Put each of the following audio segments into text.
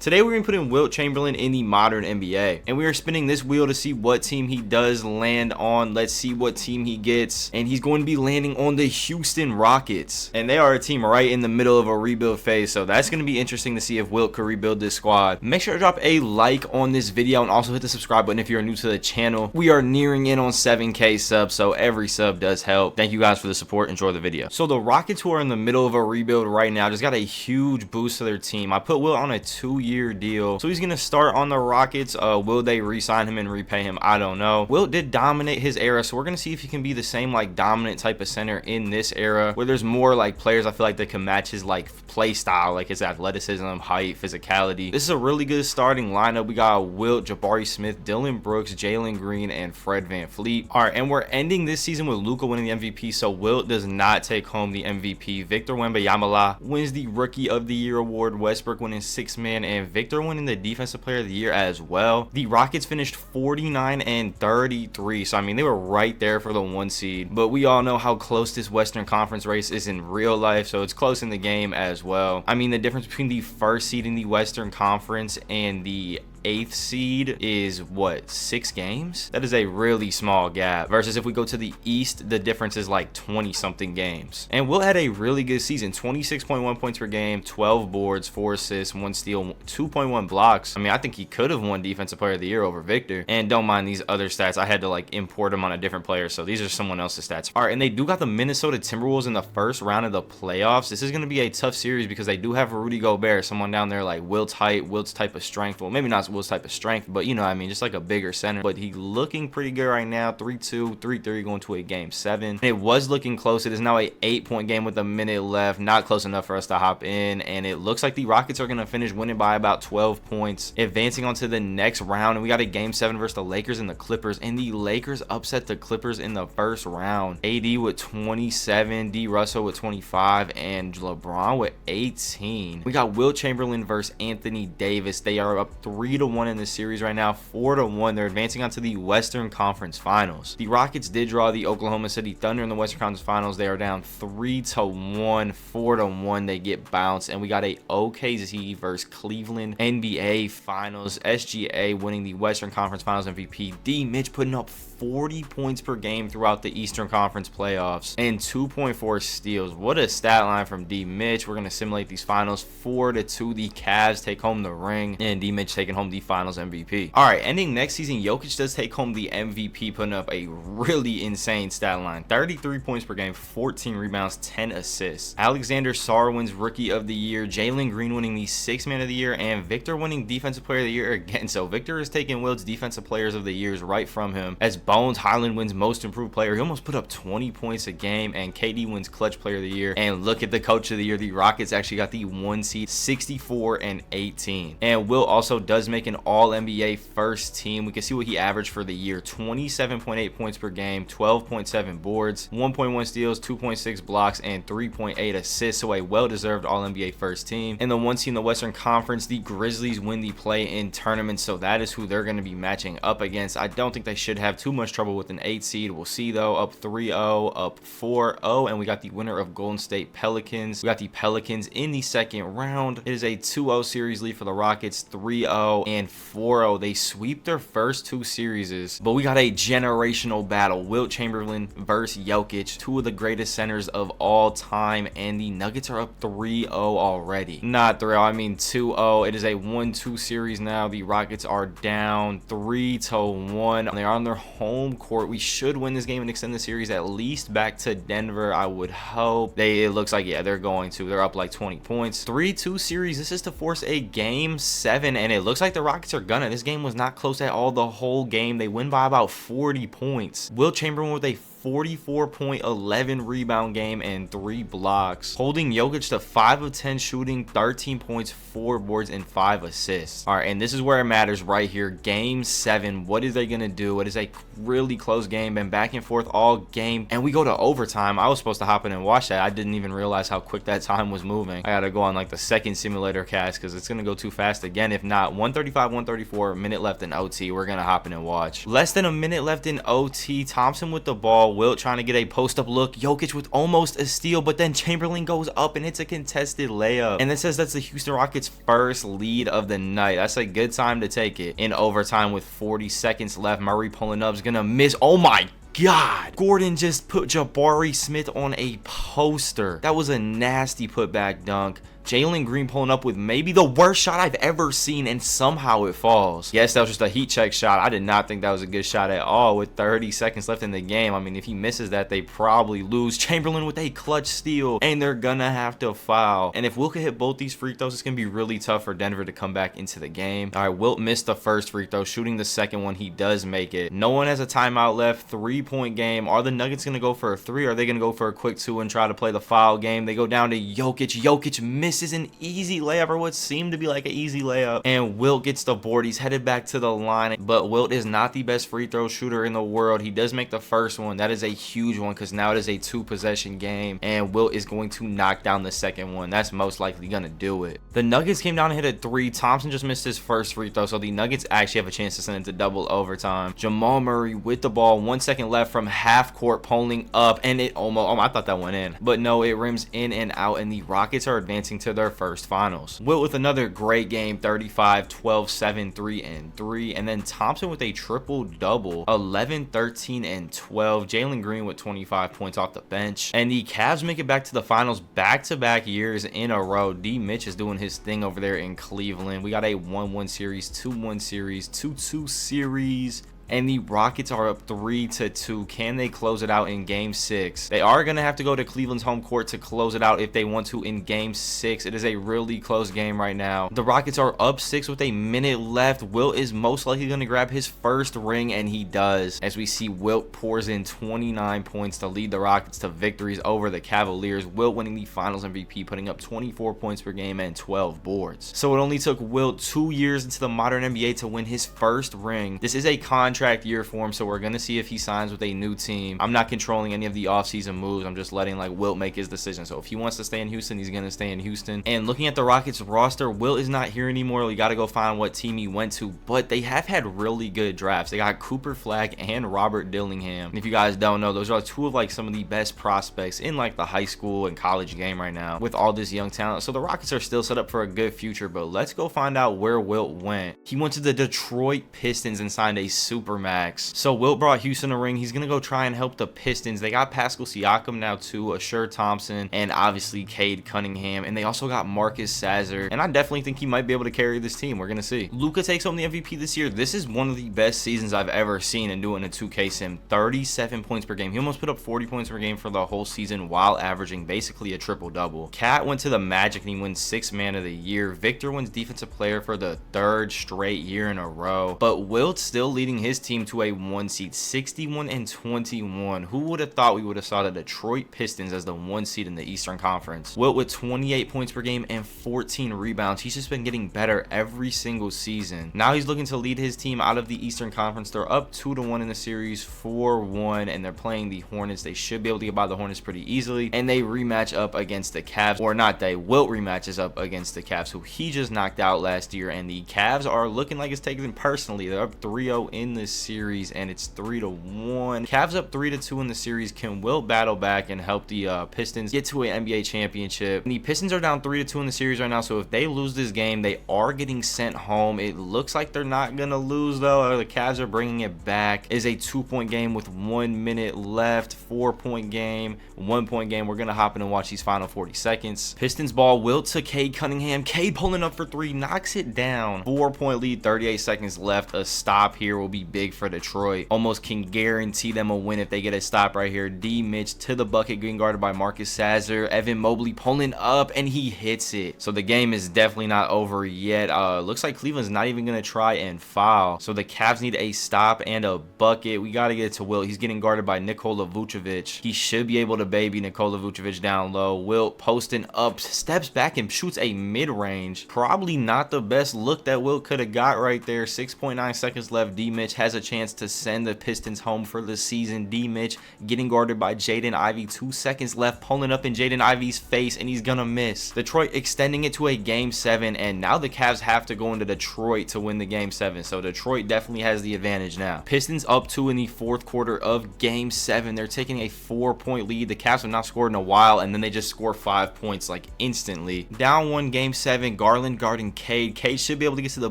Today we're going to put in Wilt Chamberlin in the modern NBA, and we are spinning this wheel to see what team he does land on. Let's see what team he gets, and he's going to be landing on the Houston Rockets, and they are a team right in the middle of a rebuild phase, so that's going to be interesting to see if Wilt could rebuild this squad. Make sure to drop a like on this video and also hit the subscribe button if you're new to the channel. We are nearing in on 7K subs, so every sub does help. Thank you guys for the support. Enjoy the video. So the Rockets, who are in the middle of a rebuild right now, just got a huge boost to their team. I put Wilt on a 2-year deal, so he's gonna start on the Rockets. Will they re-sign him and repay him? I don't know. Wilt did dominate his era, so we're gonna see if he can be the same like dominant type of center in this era where there's more like players I feel like that can match his like play style, like his athleticism, height, physicality. This is a really good starting lineup. We got Wilt, Jabari Smith, Dillon Brooks, Jalen Green, and Fred VanVleet. All right, and we're ending this season with Luka winning the MVP, so Wilt does not take home the MVP. Victor Wembanyama wins the Rookie of the Year award, Westbrook winning 6th man, and Victor winning the Defensive Player of the Year as well. The Rockets finished 49 and 33, so I mean they were right there for the 1 seed, but we all know how close this Western Conference race is in real life, so it's close in the game as well. I mean, the difference between the 1st seed in the Western Conference and the 8th seed is what, 6 games? That is a really small gap, versus if we go to the East, the difference is like 20 something games. And Wilt had a really good season, 26.1 points per game, 12 boards, 4 assists, 1 steal, 2.1 blocks. I mean, I think he could have won Defensive Player of the Year over Victor. And don't mind these other stats, I had to like import them on a different player, so these are someone else's stats. All right, and they do got the Minnesota Timberwolves in the 1st round of the playoffs. This is going to be a tough series because they do have Rudy Gobert, someone down there like Wilt's height, Wilt's type of strength. Well, maybe not Wilt's type of strength, but you know what I mean, just like a bigger center. But he's looking pretty good right now, 3-2, 3-3 going to a game 7. And it was looking close. It is now a 8-point game with a minute left, not close enough for us to hop in, and it looks like the Rockets are going to finish winning by about 12 points, advancing on to the next round. And we got a game 7 versus the Lakers and the Clippers, and the Lakers upset the Clippers in the 1st round. AD with 27, D Russell with 25, and LeBron with 18. We got Wilt Chamberlin versus Anthony Davis. They are up 3-1 in this series right now, 4-1. They're advancing on to the Western Conference Finals. The Rockets did draw the Oklahoma City Thunder in the Western Conference Finals. They are down 3-1, 4-1. They get bounced, and we got a OKC versus Cleveland NBA Finals. SGA winning the Western Conference Finals MVP. D Mitch putting up 40 points per game throughout the Eastern Conference playoffs and 2.4 steals. What a stat line from D Mitch. We're going to simulate these finals. 4-2. The Cavs take home the ring, and D Mitch taking home the finals MVP. All right, ending next season, Jokic does take home the MVP, putting up a really insane stat line. 33 points per game, 14 rebounds, 10 assists. Alexander Sarr wins Rookie of the Year. Jalen Green winning the 6th man of the year, and Victor winning Defensive Player of the Year again. So Victor is taking Wilt's Defensive Players of the Years right from him, as Bones Highland wins Most Improved Player. He almost put up 20 points a game, and KD wins Clutch Player of the Year. And look at the Coach of the Year. The Rockets actually got the 1 seed, 64 and 18. And Wilt also does make an All-NBA first team. We can see what he averaged for the year: 27.8 points per game, 12.7 boards, 1.1 steals, 2.6 blocks, and 3.8 assists. So a well-deserved All-NBA first team. And the 1 seed in the Western Conference, the Grizzlies win the play-in tournament, so that is who they're going to be matching up against. I don't think they should have too much trouble with an 8 seed. We'll see though. Up 3-0, up 4-0, and we got the winner of Golden State Pelicans. We got the Pelicans in the 2nd round. It is a 2-0 series lead for the Rockets, 3-0 and 4-0. They sweep their first 2 series, but we got a generational battle. Wilt Chamberlin versus Jokic, 2 of the greatest centers of all time, and the Nuggets are up 3-0 already. Not 3-0, I mean 2-0. It is a 1-2 series now. The Rockets are down 3-1. They're on their home court. We should win this game and extend the series at least back to Denver, I would hope. It looks like, yeah, they're going to. They're up like 20 points. 3-2 series. This is to force a game 7, and it looks like the Rockets are gonna. This game was not close at all the whole game. They win by about 40 points. Wilt Chamberlain with a 44.11 rebound game and 3 blocks, holding Jokic to 5 of 10 shooting, 13 points, 4 boards, and 5 assists. All right, and this is where it matters right here. Game 7. What is they gonna do? It is a really close game, been back and forth all game, and we go to overtime. I was supposed to hop in and watch that. I didn't even realize how quick that time was moving. I gotta go on like the 2nd simulator cast because it's gonna go too fast again. If not, 135, 134, minute left in OT. We're gonna hop in and watch. Less than a minute left in OT. Thompson with the ball ball. Wilt trying to get a post-up look. Jokic with almost a steal, but then Chamberlain goes up and it's a contested layup. And it says that's the Houston Rockets' first lead of the night. That's a good time to take it. In overtime with 40 seconds left, Murray pulling up is gonna miss. Oh my God, Gordon just put Jabari Smith on a poster. That was a nasty putback dunk. Jalen Green pulling up with maybe the worst shot I've ever seen, and somehow it falls. Yes, that was just a heat check shot. I did not think that was a good shot at all with 30 seconds left in the game. I mean, if he misses that, they probably lose. Chamberlain with a clutch steal, and they're gonna have to foul. And if Wilt could hit both these free throws, it's gonna be really tough for Denver to come back into the game. All right, Wilt missed the first free throw. Shooting the second one, he does make it. No one has a timeout left. 3-point game. Are the Nuggets gonna go for a 3? Or are they gonna go for a quick 2 and try to play the foul game? They go down to Jokic. Jokic misses an easy layup, or what seemed to be like an easy layup, and Wilt gets the board. He's headed back to the line, but Wilt is not the best free throw shooter in the world. He does make the first one. That is a huge one because now it is a 2-possession game, and Wilt is going to knock down the second one. That's most likely gonna do it. The Nuggets came down and hit a 3. Thompson just missed his first free throw, so the Nuggets actually have a chance to send it to double overtime. Jamal Murray with the ball, 1 second left from half court, pulling up, and it almost, I thought that went in, but no, it rims in and out, and the Rockets are advancing to their first finals. Wilt with another great game, 35, 12, 7, 3, and 3. And then Thompson with a triple-double, 11, 13, and 12. Jalen Green with 25 points off the bench. And the Cavs make it back to the finals back-to-back years in a row. D. Mitch is doing his thing over there in Cleveland. We got a 1-1 series, 2-1 series, 2-2 series. And the Rockets are up 3-2. Can they close it out in game 6? They are going to have to go to Cleveland's home court to close it out if they want to in game 6. It is a really close game right now. The Rockets are up 6 with a minute left. Wilt is most likely going to grab his first ring, and he does. As we see, Wilt pours in 29 points to lead the Rockets to victories over the Cavaliers. Wilt winning the Finals MVP, putting up 24 points per game and 12 boards. So it only took Wilt 2 years into the modern NBA to win his first ring. This is a contract year for him, so we're gonna see if he signs with a new team. I'm not controlling any of the offseason moves. I'm just letting like Wilt make his decision. So if he wants to stay in Houston, he's gonna stay in Houston. And looking at the Rockets roster, Wilt is not here anymore. We got to go find what team he went to, but they have had really good drafts. They got Cooper Flagg and Robert Dillingham. And if you guys don't know, those are two of like some of the best prospects in like the high school and college game right now with all this young talent. So the Rockets are still set up for a good future, but let's go find out where Wilt went. He went to the Detroit Pistons and signed a super max. So Wilt brought Houston a ring. He's gonna go try and help the Pistons. They got Pascal Siakam now too, Asher Thompson, and obviously Cade Cunningham, and they also got Marcus Sazzer, and I definitely think he might be able to carry this team. We're gonna see. Luka takes home the MVP this year. This is one of the best seasons I've ever seen in doing a 2K sim. 37 points per game. He almost put up 40 points per game for the whole season while averaging basically a triple-double. Cat went to the Magic and he wins 6th man of the year. Victor wins defensive player for the 3rd straight year in a row, but Wilt still leading his team to a 1 seed, 61-21. Who would have thought we would have saw the Detroit Pistons as the 1 seed in the Eastern Conference? Wilt with 28 points per game and 14 rebounds. He's just been getting better every single season. Now he's looking to lead his team out of the Eastern Conference. They're up 2-1 in the series, 4-1, and they're playing the Hornets. They should be able to get by the Hornets pretty easily, and they rematch up against the Cavs, or not they, Wilt rematches up against the Cavs, who he just knocked out last year, and the Cavs are looking like it's taking them personally. They're up 3-0 in this series, and it's 3-1. Cavs up 3-2 in the series. Can Wilt battle back and help the Pistons get to an NBA championship? And the Pistons are down 3-2 in the series right now, so if they lose this game, they are getting sent home. It looks like they're not gonna lose though. The Cavs are bringing it back. It is a 2-point game with 1 minute left. 4-point game, 1-point game. We're gonna hop in and watch these final 40 seconds. Pistons ball. Wilt to Cade Cunningham. Cade pulling up for 3, knocks it down. 4-point lead, 38 seconds left. A stop here will be big for Detroit. Almost can guarantee them a win if they get a stop right here. D. Mitch to the bucket, getting guarded by Marcus Sazzer. Evan Mobley pulling up, and he hits it. So the game is definitely not over yet. Looks like Cleveland's not even gonna try and foul. So the Cavs need a stop and a bucket. We gotta get it to Wilt. He's getting guarded by Nikola Vucevic. He should be able to baby Nikola Vucevic down low. Wilt posting up, steps back and shoots a mid-range. Probably not the best look that Wilt could have got right there. 6.9 seconds left. D. Mitch has a chance to send the Pistons home for the season. D-Mitch getting guarded by Jaden Ivey. 2 seconds left, pulling up in Jaden Ivey's face, and he's gonna miss. Detroit extending it to a game 7, and now the Cavs have to go into Detroit to win the game 7. So Detroit definitely has the advantage now. Pistons up 2 in the 4th quarter of game 7. They're taking a 4-point lead. The Cavs have not scored in a while, and then they just score 5 points like instantly. Down 1 game 7. Garland guarding Cade. Cade should be able to get to the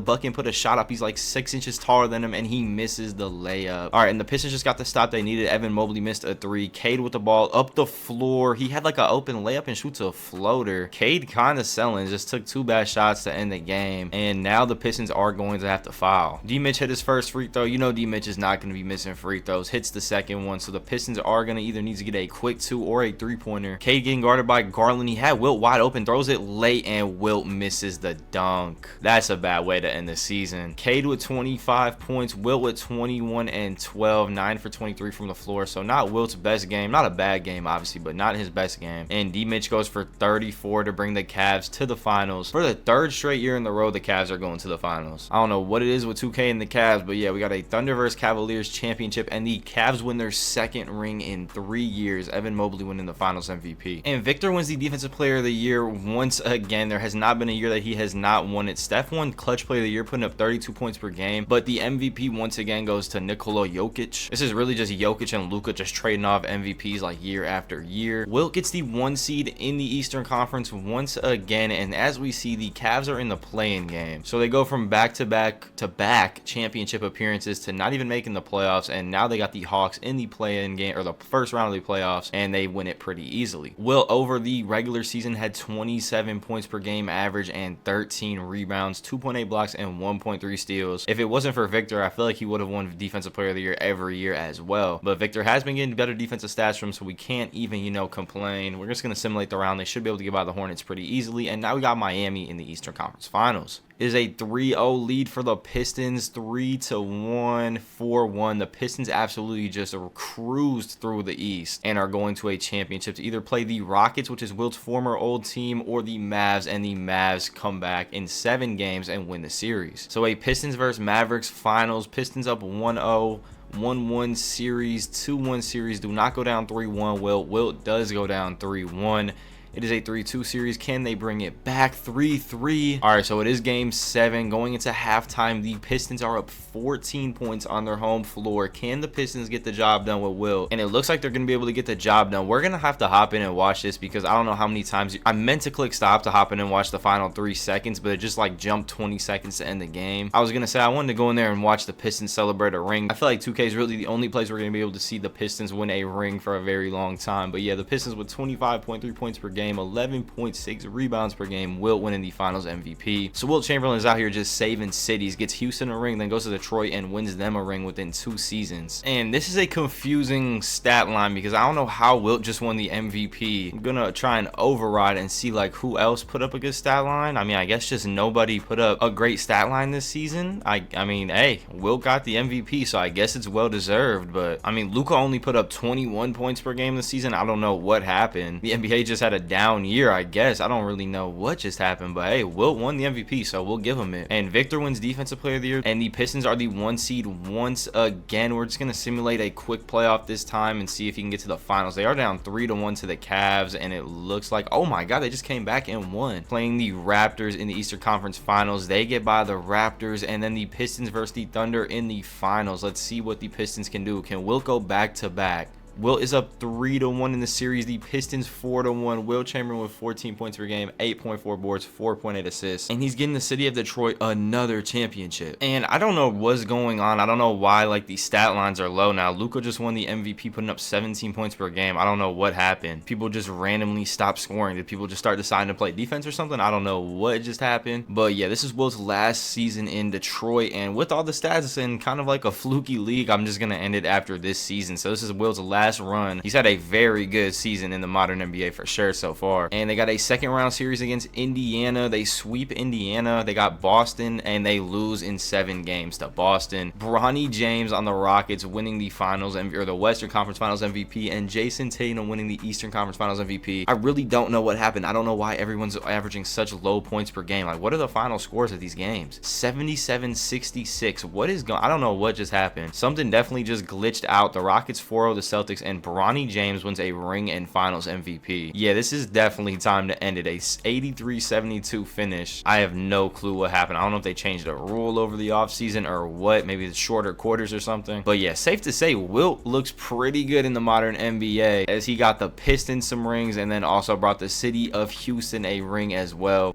bucket and put a shot up. He's like 6 inches taller than him, and he misses the layup. All right, and the Pistons just got the stop they needed. Evan Mobley missed a 3. Cade with the ball up the floor. He had like an open layup and shoots a floater. Cade kind of selling, just took 2 bad shots to end the game, and now the Pistons are going to have to foul. D-Mitch hit his first free throw. You know D-Mitch is not going to be missing free throws. Hits the second one, so the Pistons are going to either need to get a quick 2 or a 3-pointer. Cade getting guarded by Garland. He had Wilt wide open, throws it late, and Wilt misses the dunk. That's a bad way to end the season. Cade with 25 points, Wilt with 21 and 12, 9 for 23 from the floor. So not Wilt's best game, not a bad game obviously, but not his best game. And D-Mitch goes for 34 to bring the Cavs to the finals. For the 3rd straight year in the row, the Cavs are going to the finals. I don't know what it is with 2K and the Cavs, but yeah, we got a Thunder vs Cavaliers championship, and the Cavs win their 2nd ring in 3 years. Evan Mobley winning the finals MVP. And Victor wins the defensive player of the year once again. There has not been a year that he has not won it. Steph won clutch player of the year, putting up 32 points per game, but the MVP once again goes to Nikola Jokic. This is really just Jokic and Luka just trading off MVPs like year after year. Wilt gets the 1 seed in the Eastern Conference once again, and as we see, the Cavs are in the play-in game. So they go from back-to-back championship appearances to not even making the playoffs, and now they got the Hawks in the play-in game, or the first round of the playoffs, and they win it pretty easily. Wilt over the regular season had 27 points per game average and 13 rebounds, 2.8 blocks, and 1.3 steals. If it wasn't for Victor, I feel like he would have won defensive player of the year every year as well. But Victor has been getting better defensive stats from him, so we can't even, complain. We're just going to simulate the round. They should be able to get by the Hornets pretty easily. And now we got Miami in the Eastern Conference Finals. It is a 3-0 lead for the Pistons, 3-1, 4-1. The Pistons absolutely just cruised through the East and are going to a championship to either play the Rockets, which is Wilt's former old team, or the Mavs, and the Mavs come back in 7 games and win the series. So a Pistons versus Mavericks finals. Pistons up 1-0. 1-1 series, 2-1 series. Do not go down 3-1. Wilt does go down 3-1. It is a 3-2 series. Can they bring it back? 3-3. All right, so it is game 7. Going into halftime, the Pistons are up 14 points on their home floor. Can the Pistons get the job done with Wilt? And it looks like they're going to be able to get the job done. We're going to have to hop in and watch this because I don't know how many times I meant to click stop to hop in and watch the final 3 seconds, but it just like jumped 20 seconds to end the game. I was going to say I wanted to go in there and watch the Pistons celebrate a ring. I feel like 2K is really the only place we're going to be able to see the Pistons win a ring for a very long time. But yeah, the Pistons with 25.3 points per game, 11.6 rebounds per game. Wilt winning the finals MVP. So Wilt Chamberlain is out here just saving cities, gets Houston a ring, then goes to Detroit and wins them a ring within 2 seasons. And this is a confusing stat line because I don't know how Wilt just won the MVP. I'm gonna try and override and see like who else put up a good stat line. I mean, I guess just nobody put up a great stat line this season. I mean, hey, Wilt got the MVP, so I guess it's well deserved. But I mean, Luka only put up 21 points per game this season. I don't know what happened. The NBA just had a down year, I guess. I don't really know what just happened, but hey, Wilt won the MVP, so we'll give him it. And Victor wins defensive player of the year, and the Pistons are the 1 seed once again. We're just gonna simulate a quick playoff this time and see if he can get to the finals. They are down 3-1 to the Cavs, and it looks like, oh my god, they just came back and won. Playing the Raptors in the Eastern Conference Finals. They get by the Raptors, and then the Pistons versus the Thunder in the finals. Let's see what the Pistons can do. Can Wilt go back to back? Wilt is up 3-1 in the series. The Pistons 4-1. Wilt Chamberlain with 14 points per game, 8.4 boards, 4.8 assists, and he's getting the city of Detroit another championship. And I don't know what's going on. I don't know why like the stat lines are low now. Luka just won the MVP, putting up 17 points per game. I don't know what happened. People just randomly stopped scoring. Did people just start deciding to play defense or something? I don't know what just happened. But yeah, this is Wilt's last season in Detroit, and with all the stats in kind of like a fluky league, I'm just gonna end it after this season. So this is Wilt's last last run. He's had a very good season in the modern NBA for sure so far. And they got a second round series against Indiana. They sweep Indiana. They got Boston, and they lose in 7 games to Boston. Bronny James on the Rockets winning the finals or the Western Conference Finals MVP, and Jason Tatum winning the Eastern Conference Finals MVP. I really don't know what happened. I don't know why everyone's averaging such low points per game. Like, what are the final scores of these games? 77-66. What is going? I don't know what just happened. Something definitely just glitched out. The Rockets 4-0 the Celtics, and Bronny James wins a ring and Finals MVP. Yeah, this is definitely time to end it. A 83-72 finish. I have no clue what happened. I don't know if they changed a rule over the offseason or what. Maybe it's shorter quarters or something. But yeah, safe to say Wilt looks pretty good in the modern NBA, as he got the Pistons some rings and then also brought the city of Houston a ring as well.